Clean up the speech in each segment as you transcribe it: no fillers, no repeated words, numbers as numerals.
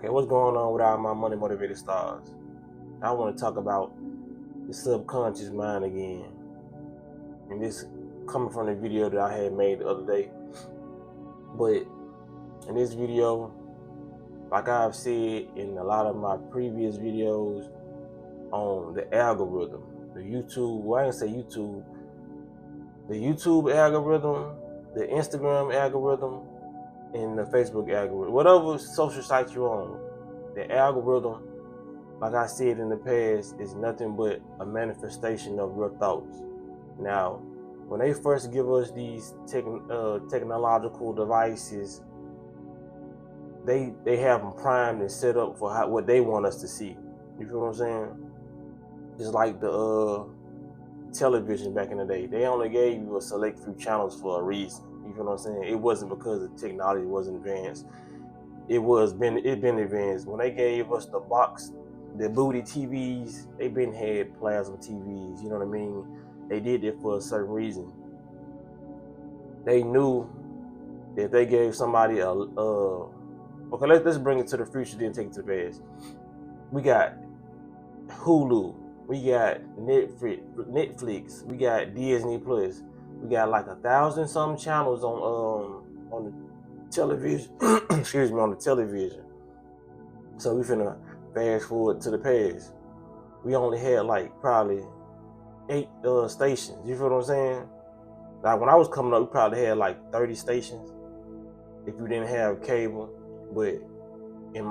Okay, what's going on with all my money motivated stars? I want to talk about the subconscious mind again. And this coming from the video that I had made the other day. But in this video, like I've said in a lot of my previous videos on the algorithm, the YouTube, well, I didn't say YouTube, the YouTube algorithm, the Instagram algorithm, and the Facebook algorithm, whatever social site you're on, the algorithm, like I said in the past, is nothing but a manifestation of your thoughts. Now, when they first give us these technological devices, they have them primed and set up for what they want us to see. You feel what I'm saying? Just like the television back in the day, they only gave you a select few channels for a reason. You feel what I'm saying? It wasn't because the technology wasn't advanced. It been advanced. When they gave us the box, the booty TVs, they been had plasma TVs. You know what I mean? They did it for a certain reason. They knew that if they gave somebody okay, let's bring it to the future, then take it to the past. We got Hulu, we got Netflix, we got Disney Plus, we got like 1,000 some channels on the television. Excuse me, on the television. So we finna fast forward to the past. We only had like probably 8 stations. You feel what I'm saying? Like when I was coming up, we probably had like 30 stations if you didn't have cable. But in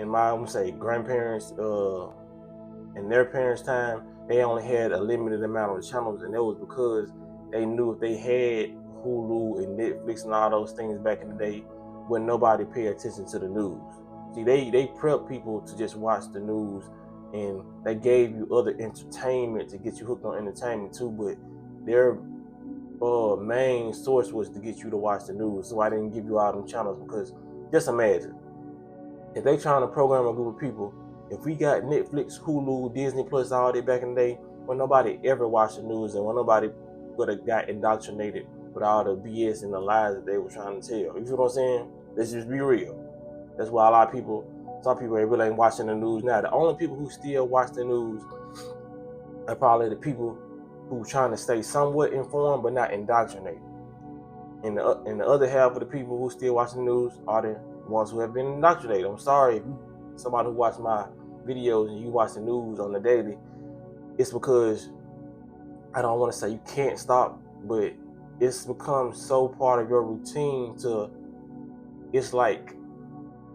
my, I'm gonna say, grandparents in their parents' time, they only had a limited amount of channels, and that was because they knew if they had Hulu and Netflix and all those things back in the day, when nobody pay attention to the news. See, they prep people to just watch the news, and they gave you other entertainment to get you hooked on entertainment too. But their main source was to get you to watch the news. So I didn't give you all them channels because just imagine if they trying to program a group of people. If we got Netflix, Hulu, Disney Plus all day back in the day, when nobody ever watched the news and when nobody would have got indoctrinated with all the BS and the lies that they were trying to tell. You feel what I'm saying? Let's just be real. That's why a lot of people, some people really ain't watching the news now. The only people who still watch the news are probably the people who trying to stay somewhat informed but not indoctrinated. And the other half of the people who still watching the news are the ones who have been indoctrinated. I'm sorry if you somebody who watch my videos and you watch the news on the daily, it's because I don't want to say you can't stop, but it's become so part of your routine it's like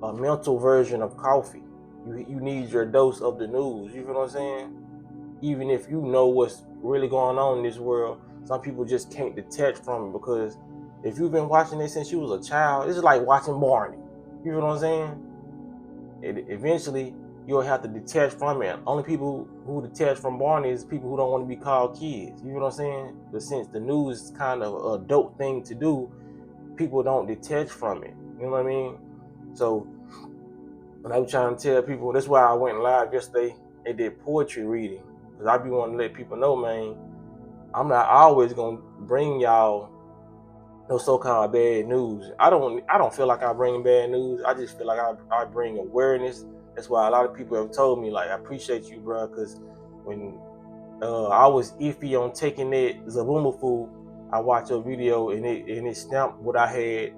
a mental version of coffee. You need your dose of the news. You feel what I'm saying? Even if you know what's really going on in this world, some people just can't detach from it because if you've been watching it since you was a child, it's like watching Barney. You know what I'm saying? Eventually, you'll have to detach from it. Only people who detach from Barney is people who don't want to be called kids. You know what I'm saying? But since the news is kind of an adult thing to do, people don't detach from it. You know what I mean? So when I was trying to tell people, that's why I went live yesterday. They did poetry reading because I be wanting to let people know, man, I'm not always gonna bring y'all no so-called bad news. I don't feel like I bring bad news. I just feel like I bring awareness. That's why a lot of people have told me, like, I appreciate you, bro, because when I was iffy on taking that Zabuma food, I watched your video and it stamped what I had,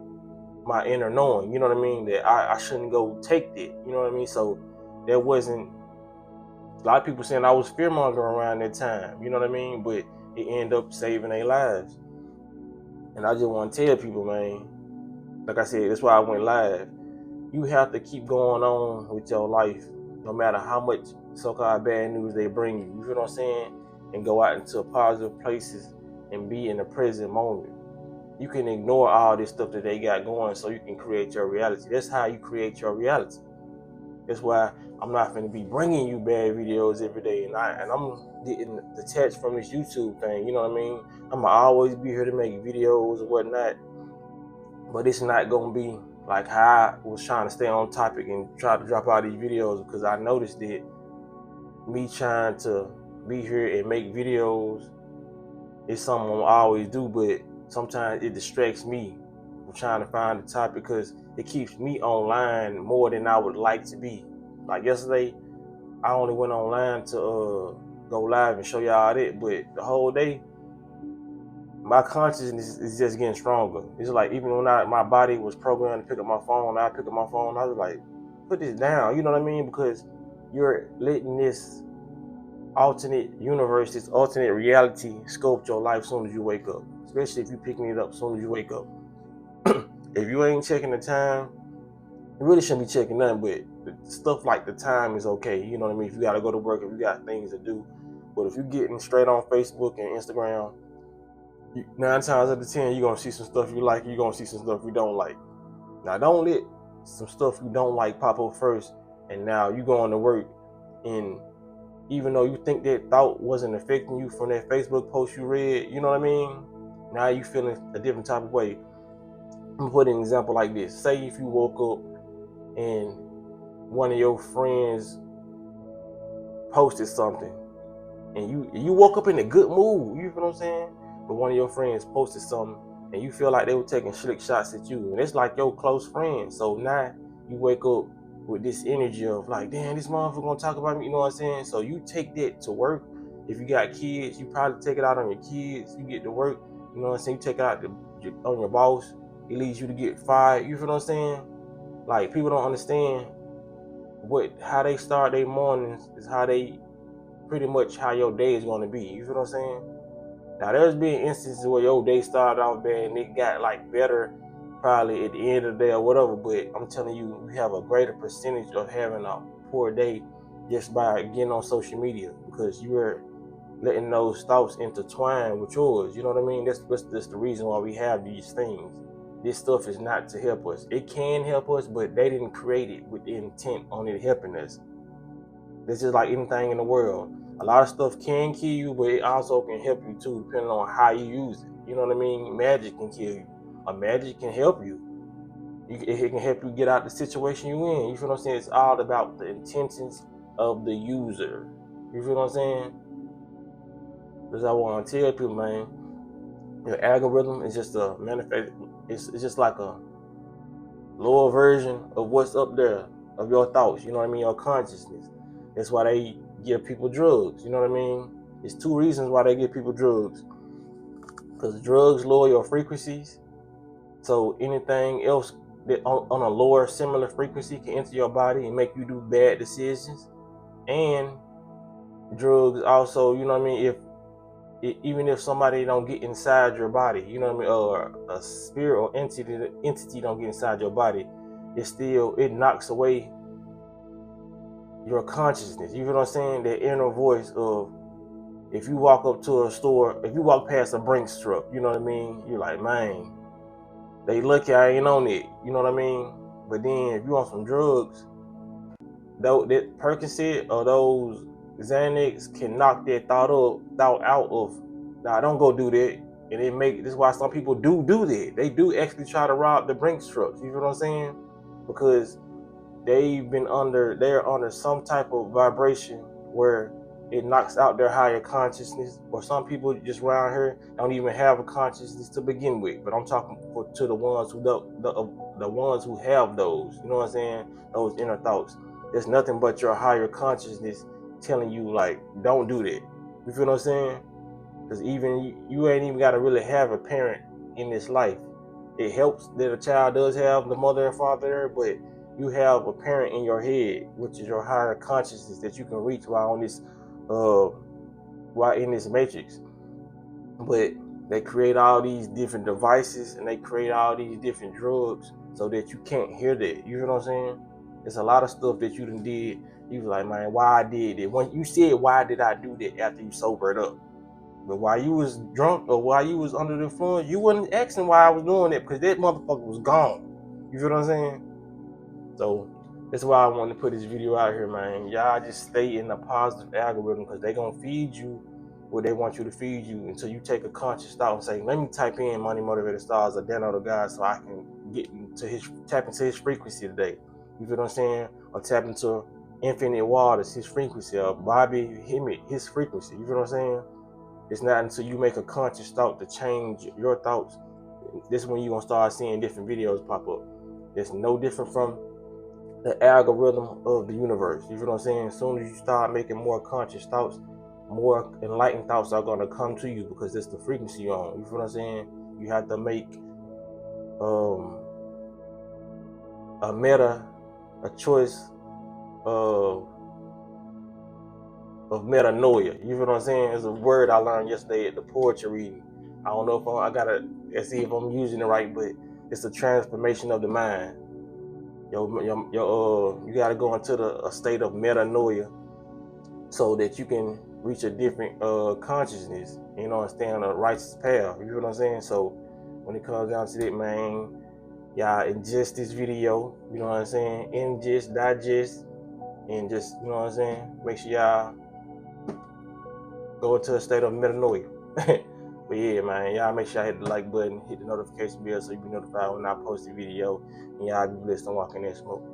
my inner knowing. You know what I mean? That I shouldn't go take that. You know what I mean? So there wasn't a lot of people saying I was fear mongering around that time. You know what I mean? But it ended up saving their lives. And I just want to tell people, man, like I said, that's why I went live. You have to keep going on with your life, no matter how much so-called bad news they bring you. You feel what I'm saying? And go out into positive places and be in the present moment. You can ignore all this stuff that they got going so you can create your reality. That's how you create your reality. That's why I'm not going to be bringing you bad videos every day, and I'm getting detached from this YouTube thing. You know what I mean? I'm gonna always be here to make videos or whatnot, but it's not gonna be like how I was trying to stay on topic and try to drop out these videos because I noticed that me trying to be here and make videos is something I always do, but sometimes it distracts me of trying to find the topic because it keeps me online more than I would like to be. Like yesterday, I only went online to go live and show y'all that, but the whole day, my consciousness is just getting stronger. It's like even when my body was programmed to pick up my phone, I pick up my phone, I was like, put this down, you know what I mean? Because you're letting this alternate universe, this alternate reality sculpt your life as soon as you wake up. Especially if you're picking it up as soon as you wake up. If you ain't checking the time, you really shouldn't be checking nothing, but stuff like the time is okay. You know what I mean? If you gotta go to work, if you got things to do. But if you're getting straight on Facebook and Instagram, 9 times out of 10, you're gonna see some stuff you like, you're gonna see some stuff you don't like. Now don't let some stuff you don't like pop up first, and now you going to work, and even though you think that thought wasn't affecting you from that Facebook post you read, you know what I mean? Now you feeling a different type of way. I'm gonna put an example like this. Say if you woke up and one of your friends posted something, and you woke up in a good mood, you feel what I'm saying? But one of your friends posted something, and you feel like they were taking slick shots at you, and it's like your close friend. So now you wake up with this energy of like, damn, this motherfucker gonna talk about me, you know what I'm saying? So you take that to work. If you got kids, you probably take it out on your kids. You get to work, you know what I'm saying? You take it out on your boss. It leads you to get fired. You feel what I'm saying? Like, people don't understand how they start their mornings is how they pretty much how your day is going to be. You feel what I'm saying? Now, there's been instances where your day started off bad and it got like better probably at the end of the day or whatever, but I'm telling you, you have a greater percentage of having a poor day just by getting on social media, because you're letting those thoughts intertwine with yours. You know what I mean? That's the reason why we have these things. This stuff is not to help us. It can help us, but they didn't create it with the intent on it helping us. It's just like anything in the world. A lot of stuff can kill you, but it also can help you too, depending on how you use it. You know what I mean? Magic can kill you. A magic can help you. It can help you get out the situation you're in. You feel what I'm saying? It's all about the intentions of the user. You feel what I'm saying? Because I want to tell people, man, your algorithm is just a manifest. It's just like a lower version of what's up there of your thoughts. You know what I mean? Your consciousness. That's why they give people drugs. You know what I mean? There's 2 reasons why they give people drugs. Because drugs lower your frequencies. So anything else that on a lower similar frequency can enter your body and make you do bad decisions. And drugs also, you know what I mean? Even if somebody don't get inside your body, you know what I mean, or a spirit or entity don't get inside your body, it knocks away your consciousness. You know what I'm saying? That inner voice of, if you walk up to a store, if you walk past a Brinks truck, you know what I mean? You're like, man, they lucky I ain't on it. You know what I mean? But then if you want some drugs, that Percocet or those Xanax can knock that thought out of. Now, don't go do that. And this is why some people do that. They do actually try to rob the Brinks trucks. You know what I'm saying? Because they're under some type of vibration where it knocks out their higher consciousness. Or some people just around here don't even have a consciousness to begin with. But I'm talking to the ones the ones who have those. You know what I'm saying? Those inner thoughts. There's nothing but your higher consciousness telling you, like, don't do that. You feel what I'm saying? Because even you ain't even got to really have a parent in this life. It helps that a child does have the mother and father there, but you have a parent in your head, which is your higher consciousness that you can reach while in this matrix. But they create all these different devices and they create all these different drugs so that you can't hear that. You know what I'm saying? There's a lot of stuff that you done did. You was like, man, why I did it? When you said, why did I do that after you sobered up? But while you was drunk or while you was under the influence, you wasn't asking why I was doing it, because that motherfucker was gone. You feel what I'm saying? So that's why I wanted to put this video out here, man. Y'all just stay in the positive algorithm, because they gonna feed you what they want you to feed you until you take a conscious thought and say, let me type in Money Motivated Stars or Dano the God so I can tap into his frequency today. You feel what I'm saying? Or tap into Infinite Waters, his frequency, or Bobby Hemmett, his frequency. You feel what I'm saying? It's not until you make a conscious thought to change your thoughts this is when you're gonna start seeing different videos pop up. It's no different from the algorithm of the universe. You feel what I'm saying? As soon as you start making more conscious thoughts, more enlightened thoughts are gonna come to you because it's the frequency you're on. You feel what I'm saying? You have to make a choice of metanoia. You feel what I'm saying? It's a word I learned yesterday at the poetry reading. I don't know if I gotta see if I'm using it right, but it's a transformation of the mind. You gotta go into a state of metanoia so that you can reach a different consciousness, you know, and stay on a righteous path. You know what I'm saying? So when it comes down to that, man, y'all ingest this video, you know what I'm saying? Ingest, digest, and just, you know what I'm saying? Make sure y'all go into a state of metanoia. But yeah, man, y'all make sure y'all hit the like button, hit the notification bell so you be notified when I post a video, and y'all be blessed and walk in that smoke.